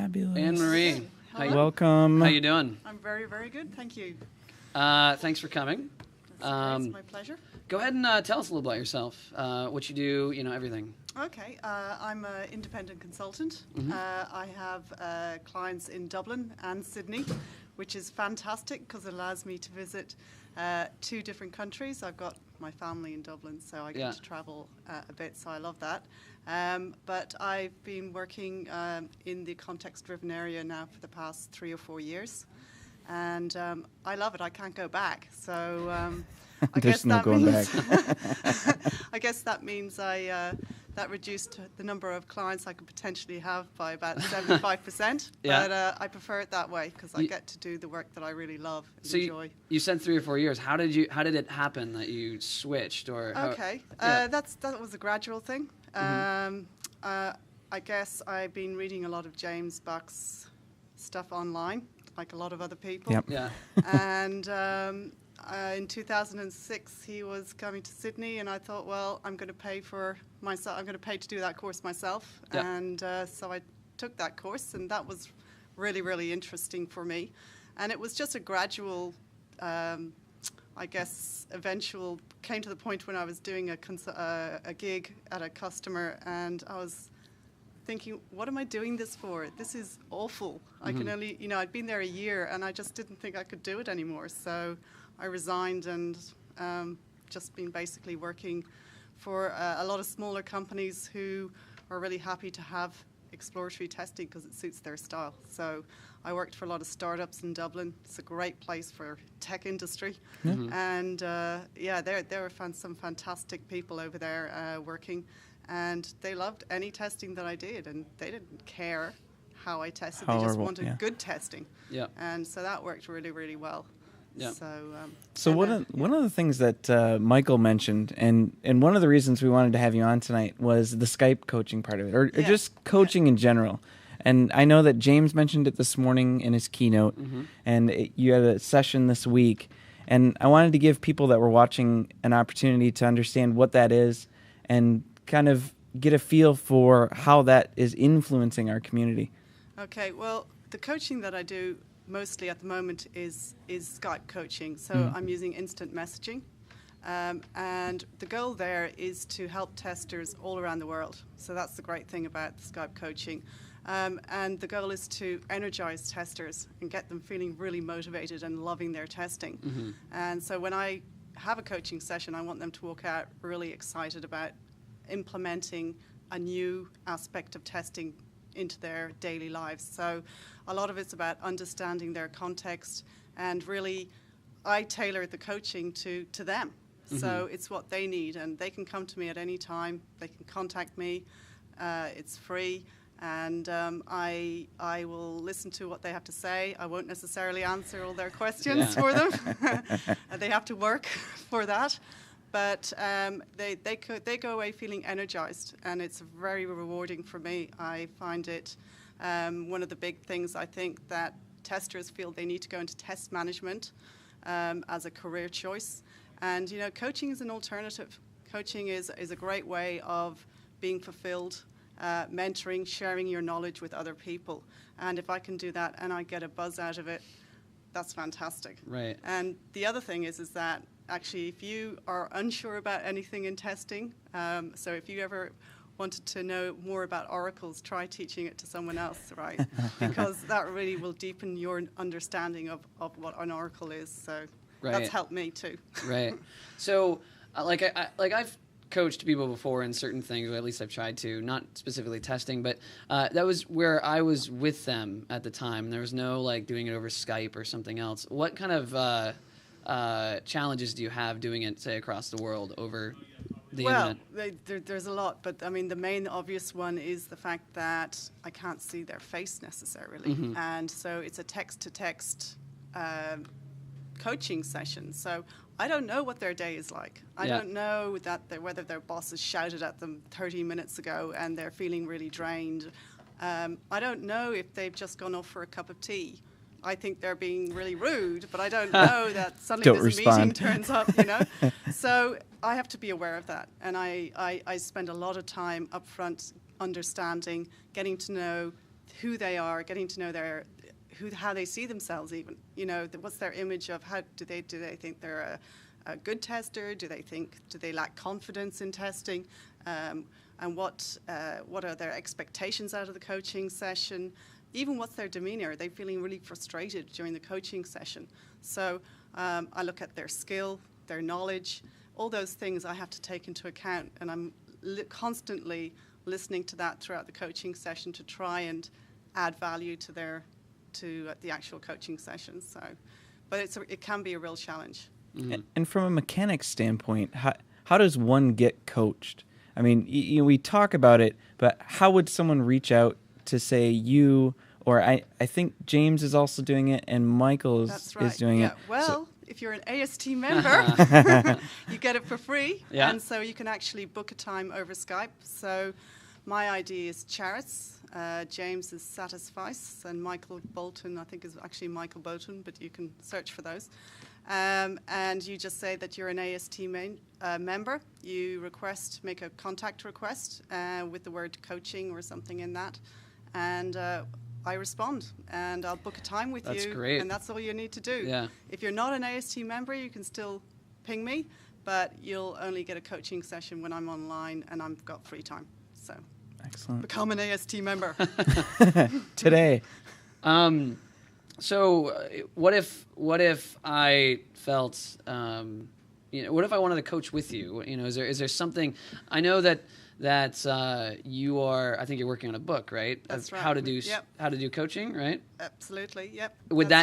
Fabulous. Anne-Marie, Welcome. how you doing? I'm very, very good. Thank you. Thanks for coming. It's my pleasure. Go ahead and tell us a little about yourself, what you do, everything. Okay. I'm an independent consultant. Mm-hmm. I have clients in Dublin and Sydney, which is fantastic because it allows me to visit 2 different countries. I've got my family in Dublin, so I get to travel a bit, so I love that. But I've been working in the context-driven area now for the past 3 or 4 years, and I love it. I can't go back. So I guess no that going means back. I guess that means that reduced the number of clients I could potentially have by about 75%. Yeah. But I prefer it that way because I get to do the work that I really love and So enjoy. you said 3 or 4 years. How did it happen that you switched? Or Okay, yeah. that was a gradual thing. I guess I've been reading a lot of James Buck's stuff online, like a lot of other people. Yep. Yeah. And in 2006, he was coming to Sydney, and I thought, well, I'm going to pay for myself. I'm going to pay to do that course myself. Yeah. And so I took that course, and that was really, really interesting for me. And it was just a gradual, I guess, eventual, came to the point when I was doing a gig at a customer, and I was thinking, what am I doing this for? This is awful. I can only, I'd been there a year, and I just didn't think I could do it anymore. So I resigned and just been basically working for a lot of smaller companies who are really happy to have exploratory testing because it suits their style. So I worked for a lot of startups in Dublin. It's a great place for tech industry. Mm-hmm. And there were some fantastic people over there working, and they loved any testing that I did, and they didn't care how I tested. They just wanted good testing. Yeah. And so that worked really, really well. Yeah. So one of the things that Michael mentioned, and one of the reasons we wanted to have you on tonight was the Skype coaching part of it, or just coaching in general. And I know that James mentioned it this morning in his keynote, and you had a session this week. And I wanted to give people that were watching an opportunity to understand what that is and kind of get a feel for how that is influencing our community. Okay, well, the coaching that I do mostly at the moment is Skype coaching. So I'm using instant messaging. And the goal there is to help testers all around the world. So that's the great thing about the Skype coaching. And the goal is to energize testers and get them feeling really motivated and loving their testing. And so when I have a coaching session, I want them to walk out really excited about implementing a new aspect of testing into their daily lives. So a lot of it's about understanding their context, and really I tailor the coaching to them. So it's what they need, and they can come to me at any time. They can contact me. It's free, and I will listen to what they have to say. I won't necessarily answer all their questions for them. They have to work for that. But they go away feeling energized, and it's very rewarding for me. I find it one of the big things I think that testers feel they need to go into test management as a career choice. And, coaching is an alternative. Coaching is a great way of being fulfilled, mentoring, sharing your knowledge with other people. And if I can do that and I get a buzz out of it, that's fantastic. Right. And the other thing is that actually, if you are unsure about anything in testing, so if you ever wanted to know more about oracles, try teaching it to someone else, right? Because that really will deepen your understanding of what an oracle is. So that's helped me too. Right. So, I've coached people before in certain things, or at least I've tried to, not specifically testing, but that was where I was with them at the time. There was no doing it over Skype or something else. What kind of challenges do you have doing it, say, across the world over the internet? Well, there's a lot, but I mean, the main obvious one is the fact that I can't see their face necessarily. And so it's a text-to-text coaching session. So I don't know what their day is like. I don't know whether their boss has shouted at them 30 minutes ago and they're feeling really drained. I don't know if they've just gone off for a cup of tea. I think they're being really rude, but I don't know that suddenly this meeting turns up, So I have to be aware of that. And I spend a lot of time up front understanding, getting to know who they are, getting to know how they see themselves even. You know, what's their image of how do they think they're a good tester? Do they lack confidence in testing? And what are their expectations out of the coaching session? Even what's their demeanor? Are they feeling really frustrated during the coaching session? So I look at their skill, their knowledge, all those things I have to take into account, and I'm constantly listening to that throughout the coaching session to try and add value to the actual coaching session. So, but it can be a real challenge. Mm-hmm. And from a mechanics standpoint, how does one get coached? I mean, we talk about it, but how would someone reach out to say you, or I think James is also doing it, and Michael is doing it. Well, if you're an AST member, you get it for free, and so you can actually book a time over Skype. So my ID is Charrett's, James is Satisfice, and Michael Bolton, I think is actually Michael Bolton, but you can search for those. And you just say that you're an AST member. You make a contact request with the word coaching or something in that, and I respond, and I'll book a time with you. That's great. And that's all you need to do. Yeah. If you're not an AST member, you can still ping me, but you'll only get a coaching session when I'm online and I've got free time. So, excellent. Become an AST member today. So what if I felt, what if I wanted to coach with you? You know, is there something? I know that you are. I think you're working on a book, right? That's right. How to do coaching, right? Absolutely. Yep.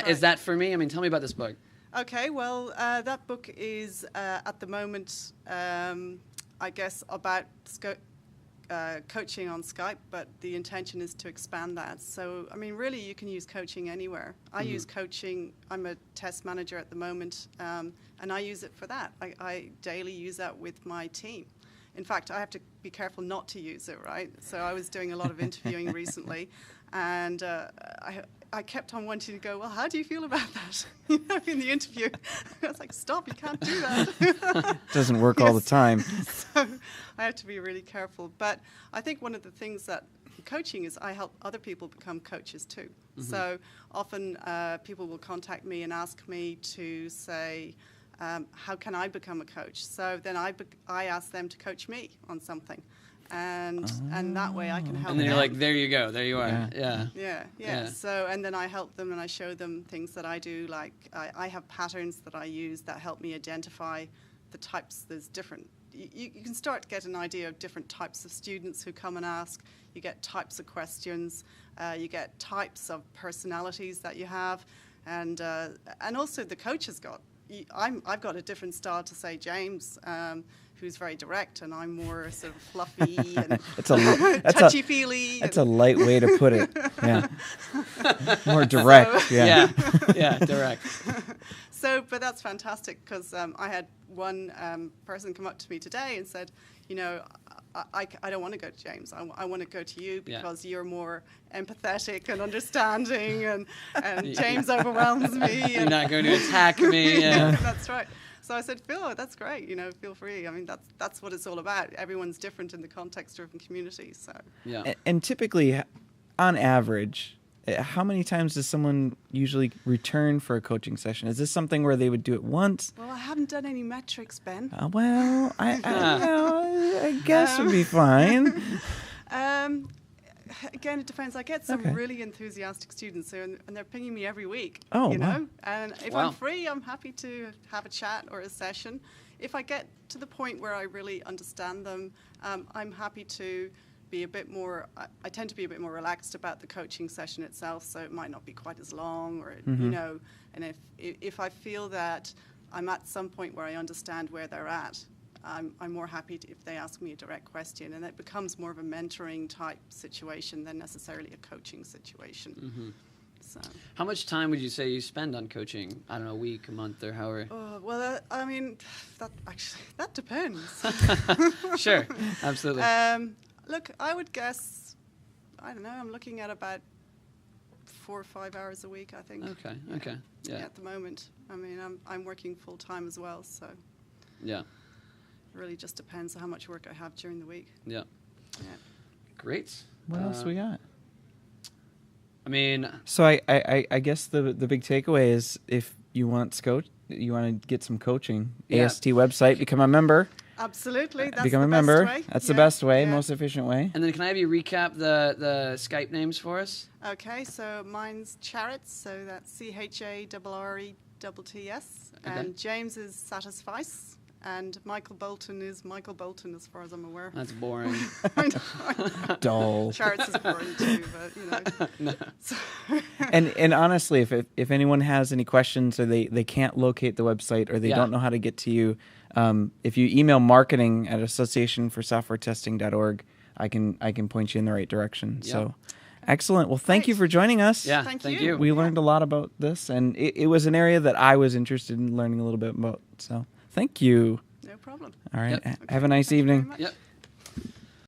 Is that for me? I mean, tell me about this book. Okay. Well, that book is at the moment, I guess, about coaching on Skype, but the intention is to expand that. So, I mean, really, you can use coaching anywhere. I use coaching. I'm a test manager at the moment, and I use it for that. I daily use that with my team. In fact, I have to be careful not to use it, right? So I was doing a lot of interviewing recently, and I kept on wanting to go, well, how do you feel about that? In the interview. I was like, stop, you can't do that. Doesn't work all the time. So I have to be really careful. But I think one of the things that coaching is I help other people become coaches too. Mm-hmm. So often people will contact me and ask me to say, how can I become a coach? So then I ask them to coach me on something. And that way I can help them. And then you're like, there you go, there you are. Yeah. So, and then I help them and I show them things that I do. Like I have patterns that I use that help me identify the types. There's different, you can start to get an idea of different types of students who come and ask. You get types of questions. You get types of personalities that you have. And also the coach has got. I've got a different style to, say, James, who's very direct, and I'm more sort of fluffy and touchy-feely. That's a light way to put it. Yeah, more direct. So, yeah, direct. So, but that's fantastic because I had one person come up to me today and said, I don't want to go to James. I want to go to you because you're more empathetic and understanding, and James overwhelms me. You're not going to attack me. Yeah. That's right. So I said, Phil, that's great. Feel free. I mean, that's what it's all about. Everyone's different in the context-driven community. So yeah. And typically, on average, how many times does someone usually return for a coaching session? Is this something where they would do it once? Well, I haven't done any metrics, Ben. I guess would be fine. Again, it depends. I get some really enthusiastic students, and they're pinging me every week. Oh, wow. And if I'm free, I'm happy to have a chat or a session. If I get to the point where I really understand them, I'm happy to be a bit more. I tend to be a bit more relaxed about the coaching session itself, so it might not be quite as long, or And if I feel that I'm at some point where I understand where they're at, I'm more happy if they ask me a direct question, and it becomes more of a mentoring type situation than necessarily a coaching situation. Mm-hmm. So, how much time would you say you spend on coaching? I don't know, a week, a month, or however. Well, I mean, that depends. Sure, absolutely. Look, I would guess, I don't know, I'm looking at about 4 or 5 hours a week, I think. Okay, yeah. At the moment. I mean, I'm working full time as well, so. Yeah. It really just depends on how much work I have during the week. Yeah. Yeah. Great. What else we got? I mean, So I guess the big takeaway is if you want you want to get some coaching, Yeah. AST website, become a member. Absolutely. That's Become the a member. Best way. That's the best way, yeah. most efficient way. and then can I have you recap the Skype names for us? Okay, so mine's Charrett, so that's CHARRETTS, Okay. and James is Satisfice, and Michael Bolton is Michael Bolton, as far as I'm aware. That's boring. I know. Dull. Charrett's is boring too, but you know. So And honestly, if anyone has any questions or they can't locate the website or they Yeah. don't know how to get to you, if you email marketing@associationforsoftwaretesting.org, I can point you in the right direction. Yeah. So excellent. Well, thank you Great. for joining us. Yeah, Thank thank you. you. We learned a lot about this, and it was an area that I was interested in learning a little bit about. So thank you. no problem. All right. Yep. Have a nice Thank you very evening. much. Yep.